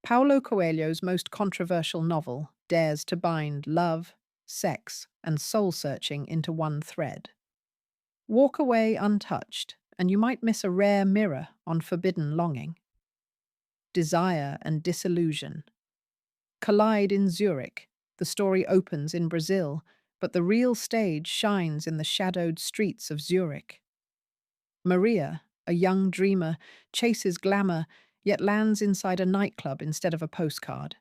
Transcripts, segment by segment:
Paulo Coelho's most controversial novel dares to bind love, sex, and soul-searching into one thread. Walk away untouched, and you might miss a rare mirror on forbidden longing. Desire and disillusion collide in Zurich. The story opens in Brazil, but the real stage shines in the shadowed streets of Zurich. Maria, a young dreamer, chases glamour, yet lands inside a nightclub instead of a postcard.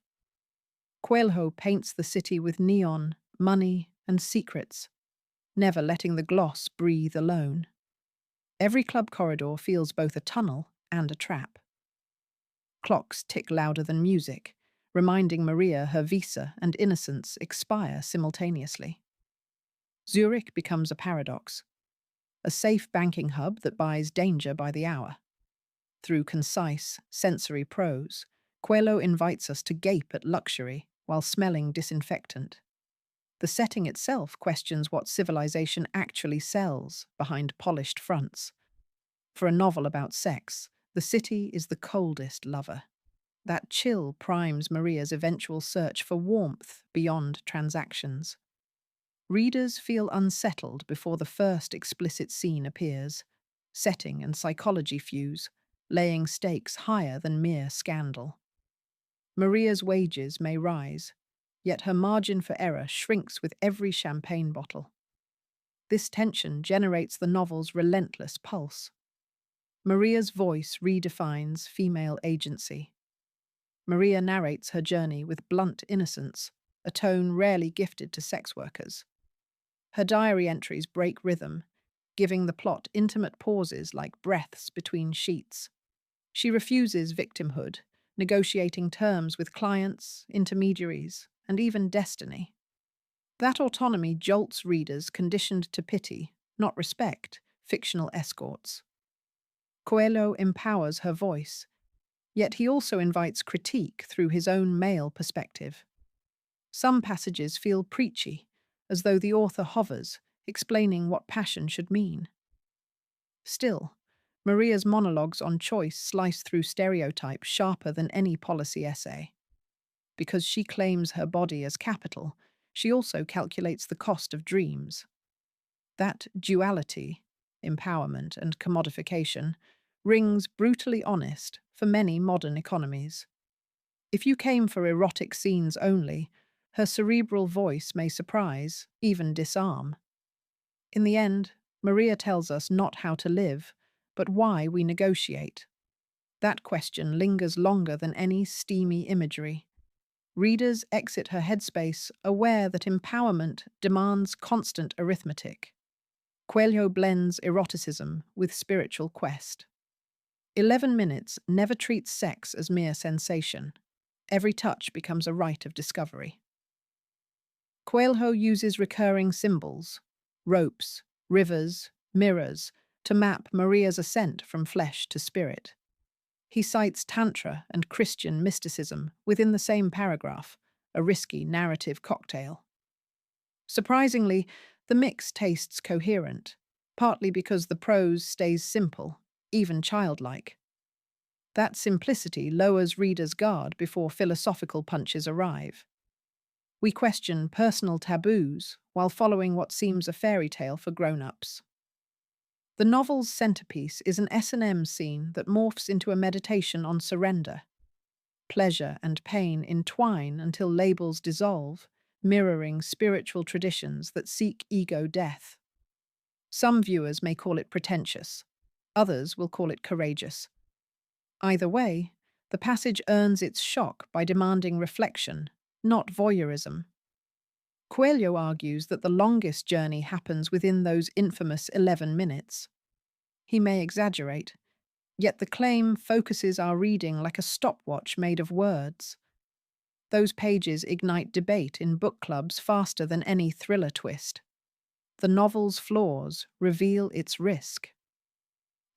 Coelho paints the city with neon, money, and secrets, never letting the gloss breathe alone. Every club corridor feels both a tunnel and a trap. Clocks tick louder than music, reminding Maria her visa and innocence expire simultaneously. Zurich becomes a paradox, a safe banking hub that buys danger by the hour. Through concise, sensory prose, Coelho invites us to gape at luxury while smelling disinfectant. The setting itself questions what civilization actually sells behind polished fronts. For a novel about sex, the city is the coldest lover. That chill primes Maria's eventual search for warmth beyond transactions. Readers feel unsettled before the first explicit scene appears. Setting and psychology fuse, laying stakes higher than mere scandal. Maria's wages may rise, yet her margin for error shrinks with every champagne bottle. This tension generates the novel's relentless pulse. Maria's voice redefines female agency. Maria narrates her journey with blunt innocence, a tone rarely gifted to sex workers. Her diary entries break rhythm, giving the plot intimate pauses like breaths between sheets. She refuses victimhood, negotiating terms with clients, intermediaries, and even destiny. That autonomy jolts readers conditioned to pity, not respect, fictional escorts. Coelho empowers her voice, yet he also invites critique through his own male perspective. Some passages feel preachy, as though the author hovers, explaining what passion should mean. Still, Maria's monologues on choice slice through stereotype sharper than any policy essay. Because she claims her body as capital, she also calculates the cost of dreams. That duality, empowerment and commodification, rings brutally honest for many modern economies. If you came for erotic scenes only, her cerebral voice may surprise, even disarm. In the end, Maria tells us not how to live, but why we negotiate. That question lingers longer than any steamy imagery. Readers exit her headspace aware that empowerment demands constant arithmetic. Coelho blends eroticism with spiritual quest. 11 Minutes never treats sex as mere sensation. Every touch becomes a rite of discovery. Coelho uses recurring symbols, ropes, rivers, mirrors, to map Maria's ascent from flesh to spirit. He cites Tantra and Christian mysticism within the same paragraph, a risky narrative cocktail. Surprisingly, the mix tastes coherent, partly because the prose stays simple, even childlike. That simplicity lowers readers' guard before philosophical punches arrive. We question personal taboos while following what seems a fairy tale for grown-ups. The novel's centerpiece is an S&M scene that morphs into a meditation on surrender. Pleasure and pain entwine until labels dissolve, mirroring spiritual traditions that seek ego death. Some viewers may call it pretentious, others will call it courageous. Either way, the passage earns its shock by demanding reflection, not voyeurism. Coelho argues that the longest journey happens within those infamous 11 minutes. He may exaggerate, yet the claim focuses our reading like a stopwatch made of words. Those pages ignite debate in book clubs faster than any thriller twist. The novel's flaws reveal its risk.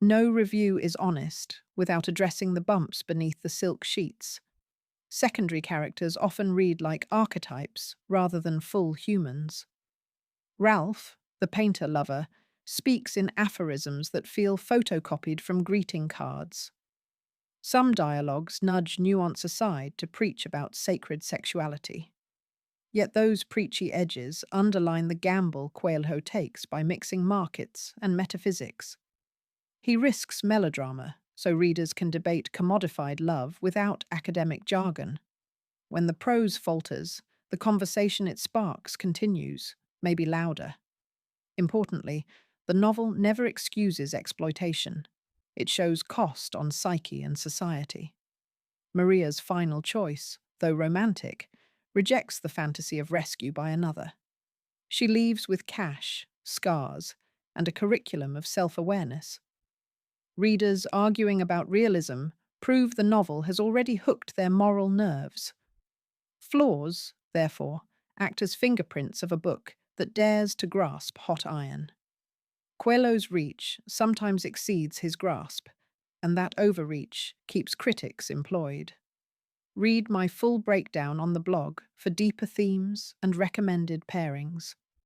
No review is honest without addressing the bumps beneath the silk sheets. Secondary characters often read like archetypes rather than full humans. Ralph, the painter-lover, speaks in aphorisms that feel photocopied from greeting cards. Some dialogues nudge nuance aside to preach about sacred sexuality. Yet those preachy edges underline the gamble Coelho takes by mixing markets and metaphysics. He risks melodrama, so readers can debate commodified love without academic jargon. When the prose falters, the conversation it sparks continues, maybe louder. Importantly, the novel never excuses exploitation. It shows cost on psyche and society. Maria's final choice, though romantic, rejects the fantasy of rescue by another. She leaves with cash, scars, and a curriculum of self-awareness. Readers arguing about realism prove the novel has already hooked their moral nerves. Flaws, therefore, act as fingerprints of a book that dares to grasp hot iron. Coelho's reach sometimes exceeds his grasp, and that overreach keeps critics employed. Read my full breakdown on the blog for deeper themes and recommended pairings.